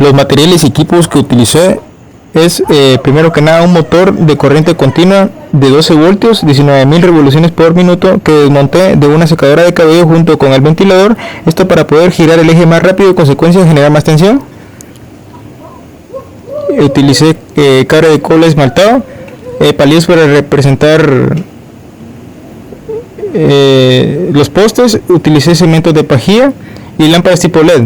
Los materiales y equipos que utilicé es primero que nada un motor de corriente continua de 12 voltios, 19.000 revoluciones por minuto, que desmonté de una secadora de cabello junto con el ventilador, esto para poder girar el eje más rápido y en consecuencia generar más tensión. Utilicé cable de cobre esmaltado, palillos para representar los postes, utilicé segmentos de pajilla y lámparas tipo LED.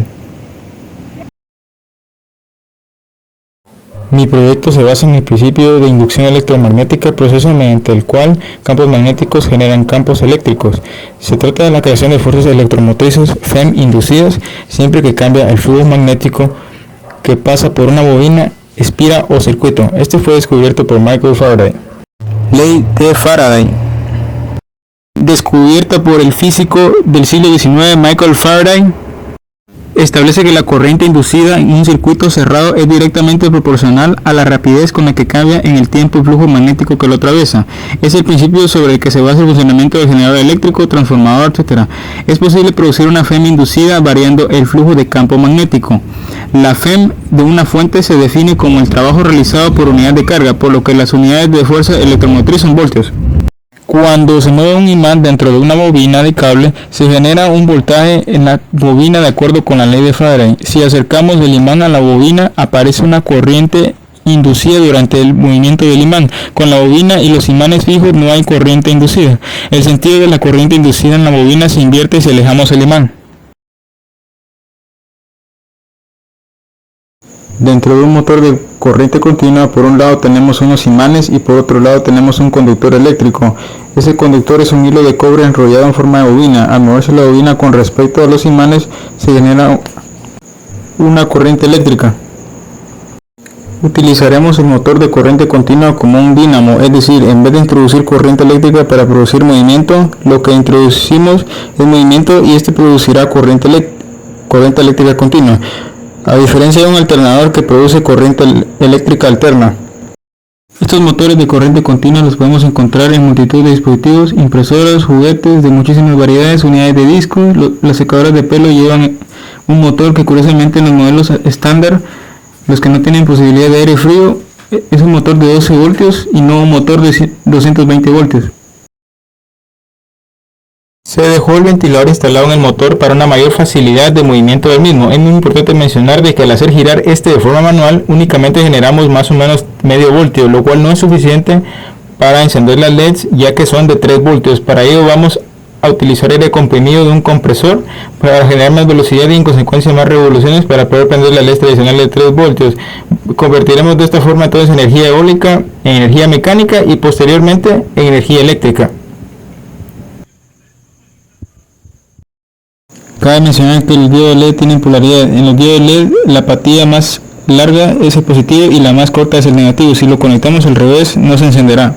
Mi proyecto se basa en el principio de inducción electromagnética, proceso mediante el cual campos magnéticos generan campos eléctricos. Se trata de la creación de fuerzas electromotrices FEM inducidas siempre que cambia el flujo magnético que pasa por una bobina, espira o circuito. Este fue descubierto por Michael Faraday. Ley de Faraday. Descubierta por el físico del siglo XIX Michael Faraday, establece que la corriente inducida en un circuito cerrado es directamente proporcional a la rapidez con la que cambia en el tiempo el flujo magnético que lo atraviesa. Es el principio sobre el que se basa el funcionamiento del generador eléctrico, transformador, etc. Es posible producir una FEM inducida variando el flujo de campo magnético. La FEM de una fuente se define como el trabajo realizado por unidad de carga, por lo que las unidades de fuerza electromotriz son voltios. Cuando se mueve un imán dentro de una bobina de cable, se genera un voltaje en la bobina de acuerdo con la ley de Faraday. Si acercamos el imán a la bobina, aparece una corriente inducida durante el movimiento del imán. Con la bobina y los imanes fijos no hay corriente inducida. El sentido de la corriente inducida en la bobina se invierte si alejamos el imán. Dentro de un motor de corriente continua, por un lado tenemos unos imanes y por otro lado tenemos un conductor eléctrico. Ese conductor es un hilo de cobre enrollado en forma de bobina. Al moverse la bobina con respecto a los imanes, se genera una corriente eléctrica. Utilizaremos el motor de corriente continua como un dínamo, es decir, en vez de introducir corriente eléctrica para producir movimiento, lo que introducimos es movimiento y este producirá corriente eléctrica continua, a diferencia de un alternador que produce corriente eléctrica alterna. Estos motores de corriente continua los podemos encontrar en multitud de dispositivos, impresoras, juguetes de muchísimas variedades, unidades de disco. Las secadoras de pelo llevan un motor que curiosamente en los modelos estándar, los que no tienen posibilidad de aire frío, es un motor de 12 voltios y no un motor de 220 voltios. Se dejó el ventilador instalado en el motor para una mayor facilidad de movimiento del mismo. Es muy importante mencionar de que al hacer girar este de forma manual únicamente generamos más o menos medio voltio, lo cual no es suficiente para encender las LEDs ya que son de 3 voltios. Para ello vamos a utilizar aire comprimido de un compresor para generar más velocidad y en consecuencia más revoluciones para poder prender las LEDs tradicionales de 3 voltios. Convertiremos de esta forma toda esa energía eólica en energía mecánica y posteriormente en energía eléctrica. Cabe mencionar que los diodos LED tienen polaridad. En los diodos LED la patilla más larga es el positivo y la más corta es el negativo. Si lo conectamos al revés no se encenderá.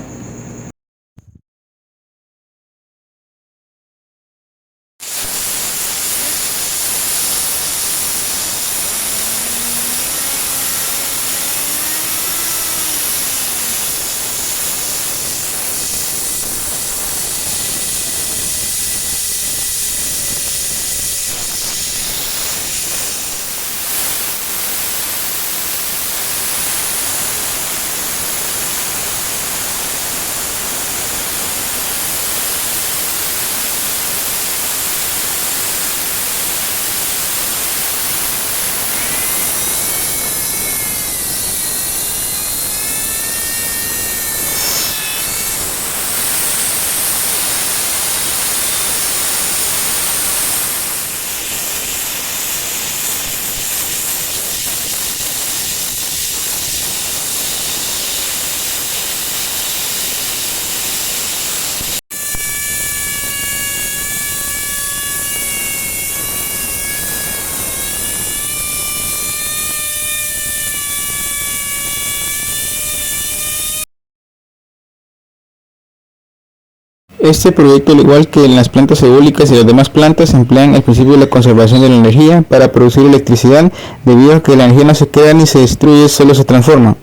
Este proyecto, al igual que en las plantas eólicas y las demás plantas, emplean el principio de la conservación de la energía para producir electricidad, debido a que la energía no se queda ni se destruye, solo se transforma.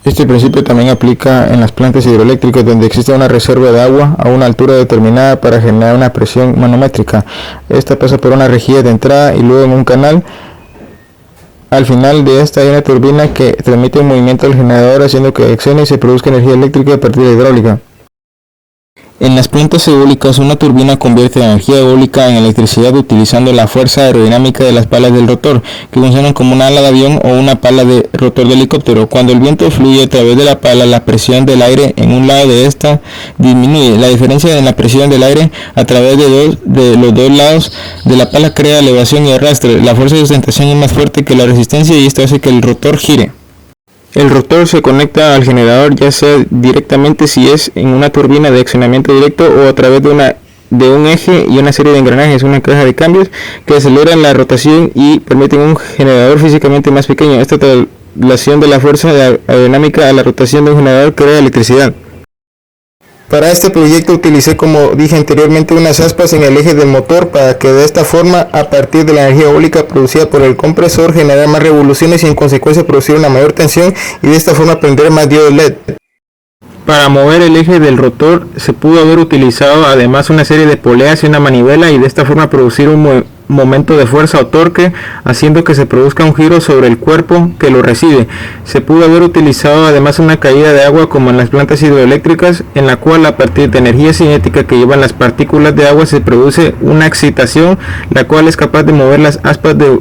Este principio también aplica en las plantas hidroeléctricas, donde existe una reserva de agua a una altura determinada para generar una presión manométrica. Esta pasa por una rejilla de entrada y luego en un canal Al final de esta hay una turbina que transmite un movimiento al generador haciendo que accione y se produzca energía eléctrica a partir de hidráulica. En las plantas eólicas, una turbina convierte la energía eólica en electricidad utilizando la fuerza aerodinámica de las palas del rotor, que funcionan como una ala de avión o una pala de rotor de helicóptero. Cuando el viento fluye a través de la pala, la presión del aire en un lado de esta disminuye. La diferencia en la presión del aire a través de los dos lados de la pala crea elevación y arrastre. La fuerza de sustentación es más fuerte que la resistencia y esto hace que el rotor gire. El rotor se conecta al generador ya sea directamente si es en una turbina de accionamiento directo o a través de un eje y una serie de engranajes, una caja de cambios que aceleran la rotación y permiten un generador físicamente más pequeño. Esta traslación de la fuerza aerodinámica a la rotación de un generador crea electricidad. Para este proyecto utilicé, como dije anteriormente, unas aspas en el eje del motor para que de esta forma, a partir de la energía eólica producida por el compresor, generar más revoluciones y en consecuencia producir una mayor tensión y de esta forma prender más diodos LED. Para mover el eje del rotor se pudo haber utilizado además una serie de poleas y una manivela y de esta forma producir un momento de fuerza o torque, haciendo que se produzca un giro sobre el cuerpo que lo recibe. Se pudo haber utilizado además una caída de agua como en las plantas hidroeléctricas, en la cual a partir de energía cinética que llevan las partículas de agua se produce una excitación, la cual es capaz de mover las aspas de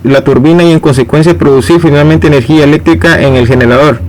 la turbina y en consecuencia producir finalmente energía eléctrica en el generador.